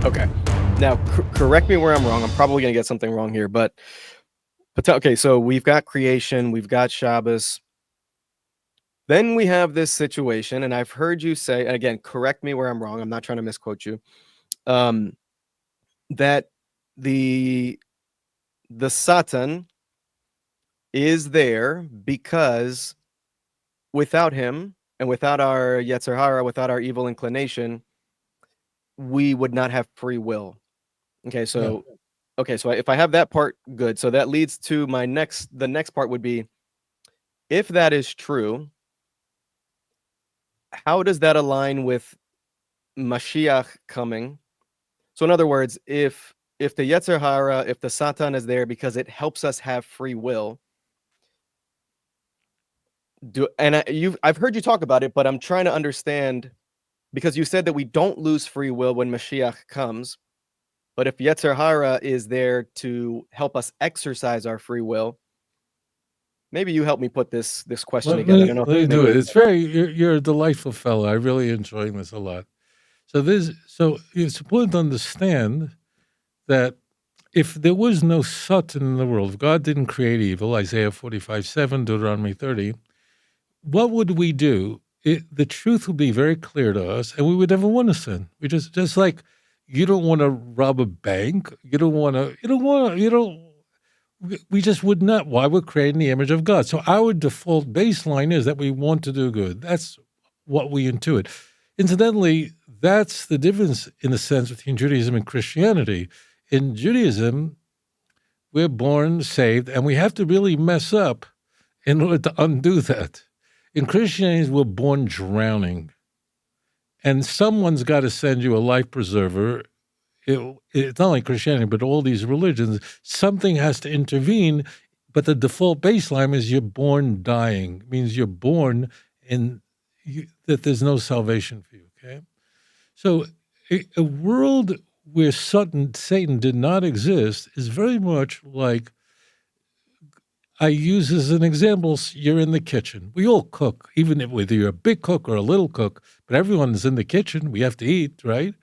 Okay. Now, correct me where I'm wrong. I'm probably going to get something wrong here, but okay. So we've got creation, we've got Shabbos. Then we have this situation, and I've heard you say, and again, correct me where I'm wrong. I'm not trying to misquote you. Um, that the the Satan is there because without him and without our Yetzer Hara, without our evil inclination, we would not have free will. Okay, Yeah. so if I have that part good, so that leads to the next part would be, if that is true, how does that align with Mashiach coming? So in other words, if the Yetzer Hara, if the Satan is there because it helps us have free will, I've heard you talk about it, but I'm trying to understand, because you said that we don't lose free will when Mashiach comes, but if Yetzer Hara is there to help us exercise our free will, maybe you help me put this question Let together. I me don't know if let me do maybe it. It's very you're a delightful fellow. I really enjoying this a lot. So it's important to understand that if there was no Satan in the world, if God didn't create evil, Isaiah 45:7, Deuteronomy 30, what would we do? The truth would be very clear to us, and we would never want to sin. We just like you don't want to rob a bank. You don't. We just would not. Why? We're creating the image of God. So our default baseline is that we want to do good. That's what we intuit. Incidentally, that's the difference in a sense between Judaism and Christianity. In Judaism, we're born saved, and we have to really mess up in order to undo that. In Christianity, we're born drowning, and someone's got to send you a life preserver. It's not only Christianity, but all these religions. Something has to intervene, but the default baseline is you're born dying. It means you're born that there's no salvation for you, okay? So a world where Satan did not exist is very much like, I use as an example, you're in the kitchen. We all cook, whether you're a big cook or a little cook, but everyone's in the kitchen. We have to eat, right?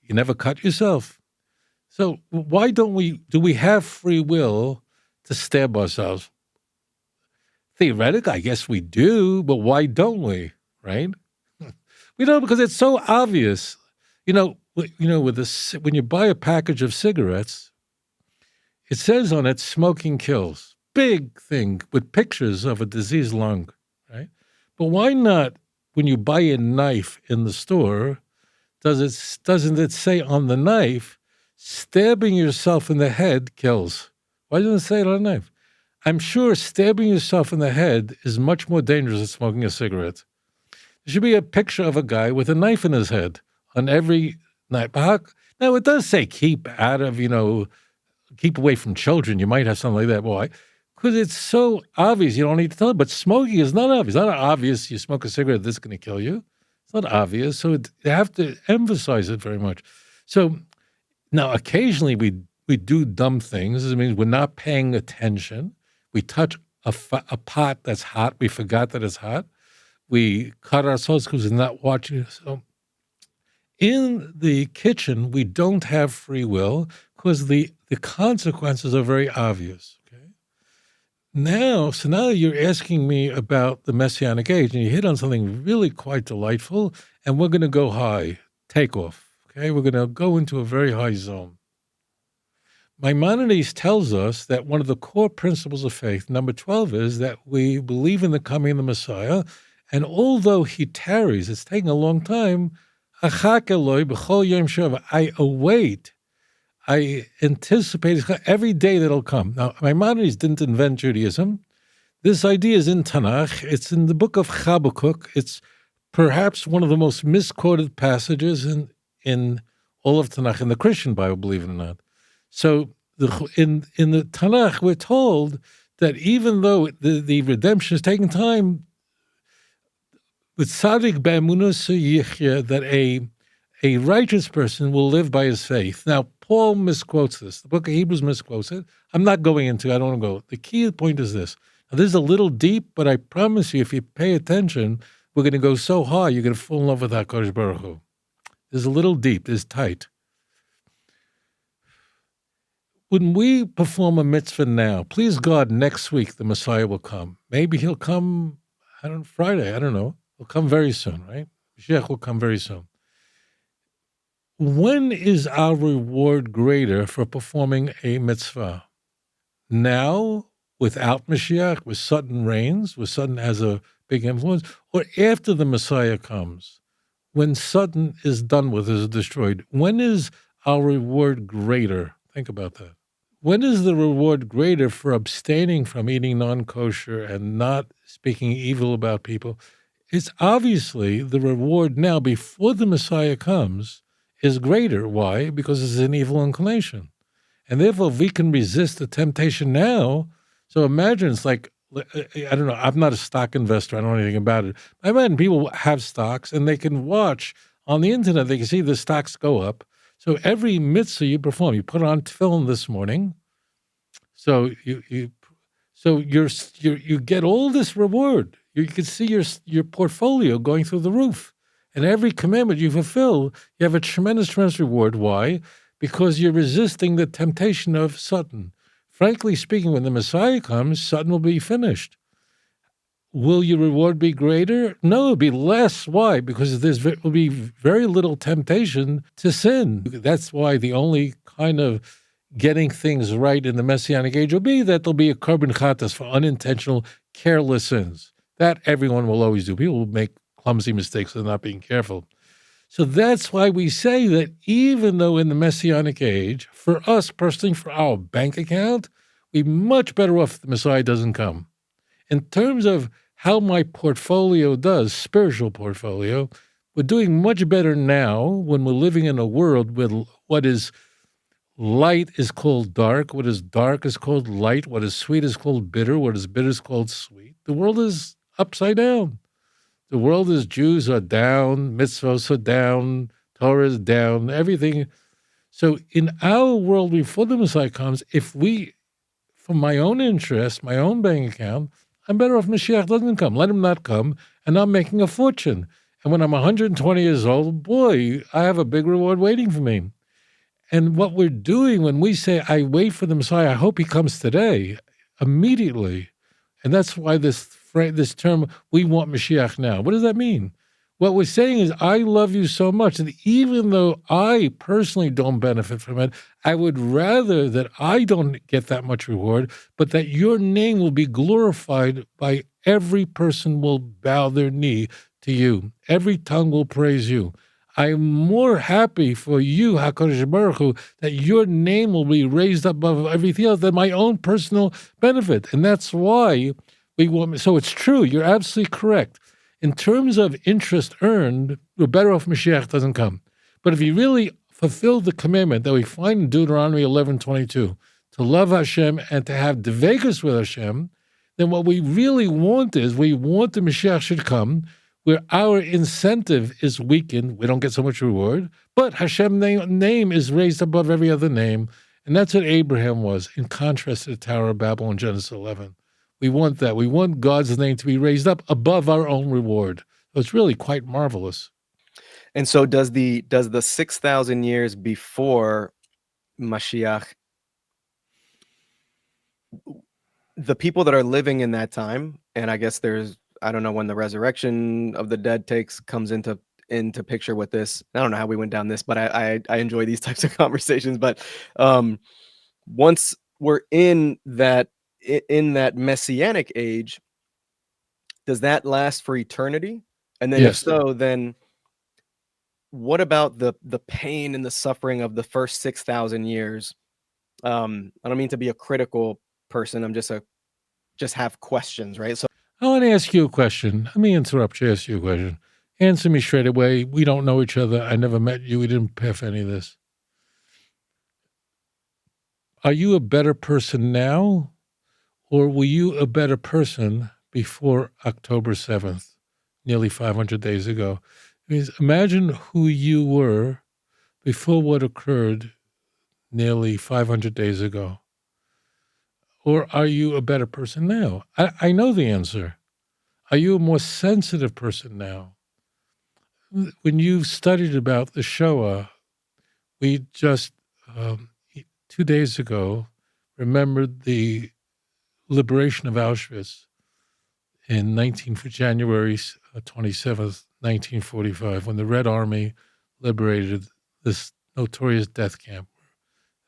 You never cut yourself. So why do we have free will to stab ourselves? Theoretically, I guess we do, but why don't we, right? We don't, because it's so obvious. When you buy a package of cigarettes, it says on it, smoking kills. Big thing with pictures of a diseased lung, right? But why not, when you buy a knife in the store, doesn't it say on the knife, stabbing yourself in the head kills? Why doesn't it say it on the knife? I'm sure stabbing yourself in the head is much more dangerous than smoking a cigarette. There should be a picture of a guy with a knife in his head on every knife. Now, it does say keep away from children. You might have something like that. Why? Because it's so obvious you don't need to tell it. But smoking is not obvious. It's not obvious you smoke a cigarette, this is going to kill you. It's not obvious. So you have to emphasize it very much. So now occasionally we do dumb things. It means we're not paying attention. We touch a pot that's hot. We forgot that it's hot. We cut ourselves because we're not watching. So in the kitchen, we don't have free will because the consequences are very obvious. Okay. Now you're asking me about the Messianic age, and you hit on something really quite delightful, and we're going to go high, take off. Okay, we're going to go into a very high zone. Maimonides tells us that one of the core principles of faith, number 12, is that we believe in the coming of the Messiah, and although he tarries, it's taking a long time, I await, I anticipate every day that'll come. Now, Maimonides didn't invent Judaism. This idea is in Tanakh. It's in the book of Habakkuk. It's perhaps one of the most misquoted passages in all of Tanakh, in the Christian Bible, believe it or not. So in the Tanakh, we're told that even though the redemption is taking time, with tzaddik be'emunah yichya, that a righteous person will live by his faith. Now, Paul misquotes this. The book of Hebrews misquotes it. I'm not going into it. I don't want to go. The key point is this. Now, this is a little deep, but I promise you, if you pay attention, we're going to go so high, you're going to fall in love with HaKadosh Baruch Hu. This is a little deep. This is tight. when we perform a mitzvah now, please God, next week the Messiah will come. Maybe he'll come, I don't know, Friday, I don't know. He'll come very soon, right? Mashiach will come very soon. When is our reward greater for performing a mitzvah? Now, without Mashiach, with Sutton reigns, with Sutton has a big influence, or after the Messiah comes, when Sutton is done with, is destroyed? When is our reward greater? Think about that. When is the reward greater for abstaining from eating non-kosher and not speaking evil about people? It's obviously the reward now, before the Messiah comes, is greater. Why? Because it's an evil inclination. And therefore, if we can resist the temptation now, so imagine it's like, I don't know, I'm not a stock investor, I don't know anything about it. I imagine people have stocks and they can watch on the internet, they can see the stocks go up. So every mitzvah you perform, you put on tefillin this morning, so you get all this reward. You can see your portfolio going through the roof. And every commandment you fulfill, you have a tremendous reward. Why? Because you're resisting the temptation of Sutton. Frankly speaking, when the Messiah comes, Sutton will be finished. Will your reward be greater? No, it'll be less. Why? Because will be very little temptation to sin. That's why the only kind of getting things right in the Messianic age will be that there'll be a korban chatas for unintentional, careless sins. That everyone will always do. People will make clumsy mistakes of not being careful. So that's why we say that even though in the Messianic age, for us personally, for our bank account, we're much better off if the Messiah doesn't come. In terms of how my portfolio does, spiritual portfolio, we're doing much better now when we're living in a world where what is light is called dark, what is dark is called light, what is sweet is called bitter, what is bitter is called sweet. The world is upside down. The world is Jews are down, mitzvahs are down, Torah is down, everything. So in our world before the Messiah comes, if we, for my own interest, my own bank account, I'm better off Mashiach doesn't come. Let him not come, and I'm making a fortune. And when I'm 120 years old, boy, I have a big reward waiting for me. And what we're doing when we say, I wait for the Messiah, I hope he comes today, immediately. And that's why this term, we want Mashiach now. What does that mean? What we're saying is, I love you so much that even though I personally don't benefit from it, I would rather that I don't get that much reward, but that your name will be glorified by every person will bow their knee to you. Every tongue will praise you. I'm more happy for you, HaKadosh Baruch Hu, that your name will be raised above everything else than my own personal benefit. And that's why we want, so it's true, you're absolutely correct. In terms of interest earned, we're better off Mashiach doesn't come. But if you really fulfill the commandment that we find in Deuteronomy 11:22, to love Hashem and to have devekus with Hashem, then what we really want is, we want the Mashiach should come, where our incentive is weakened, we don't get so much reward, but Hashem's name is raised above every other name, and that's what Abraham was, in contrast to the Tower of Babel in Genesis 11. We want that. We want God's name to be raised up above our own reward. So it's really quite marvelous. And so does the 6,000 years before Mashiach, the people that are living in that time, and I guess there's, I don't know when the resurrection of the dead comes into picture with this. I don't know how we went down this, but I enjoy these types of conversations. But once we're in that messianic age, does that last for eternity? And then Yes. if so, then what about the pain and the suffering of the first 6,000 years? I don't mean to be a critical person. I'm just have questions, right? So I want to ask you a question. Let me interrupt you, ask you a question. Answer me straight away. We don't know each other. I never met you. We didn't prepare for any of this. Are you a better person now, or were you a better person before October 7th, nearly 500 days ago? Imagine who you were before what occurred nearly 500 days ago. Or are you a better person now? I know the answer. Are you a more sensitive person now? When you studied about the Shoah, we just 2 days ago remembered the liberation of Auschwitz in January 27th, 1945, when the Red Army liberated this notorious death camp.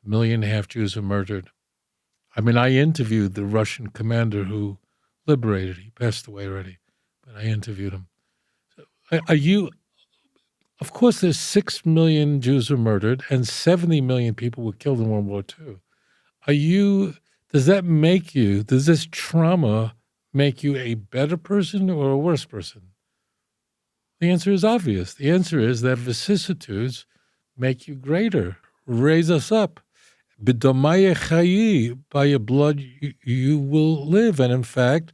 1.5 million Jews were murdered. I mean, I interviewed the Russian commander who liberated. He passed away already, but I interviewed him. So are you? Of course, there's 6 million Jews were murdered and 70 million people were killed in World War II. Does this trauma make you a better person or a worse person? The answer is obvious. The answer is that vicissitudes make you greater, raise us up. B'domaya chayi, by your blood you will live. And in fact,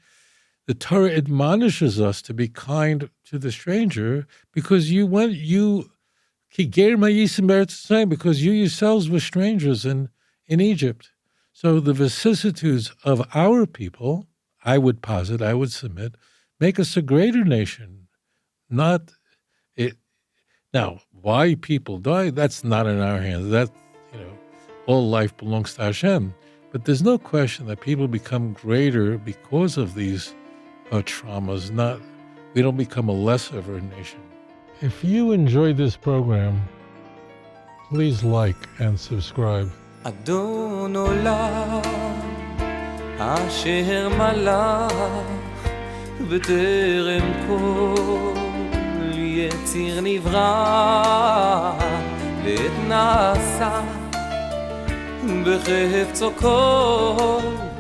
the Torah admonishes us to be kind to the stranger because because you yourselves were strangers in Egypt. So the vicissitudes of our people, I would submit, make us a greater nation. Not it. Now, why people die, that's not in our hands. All life belongs to Hashem. But there's no question that people become greater because of these traumas. We don't become a lesser of a nation. If you enjoyed this program, please like and subscribe. אדון עולם אשר מלך בטרם כל יציר נברא לעת נעשה בחפצו כל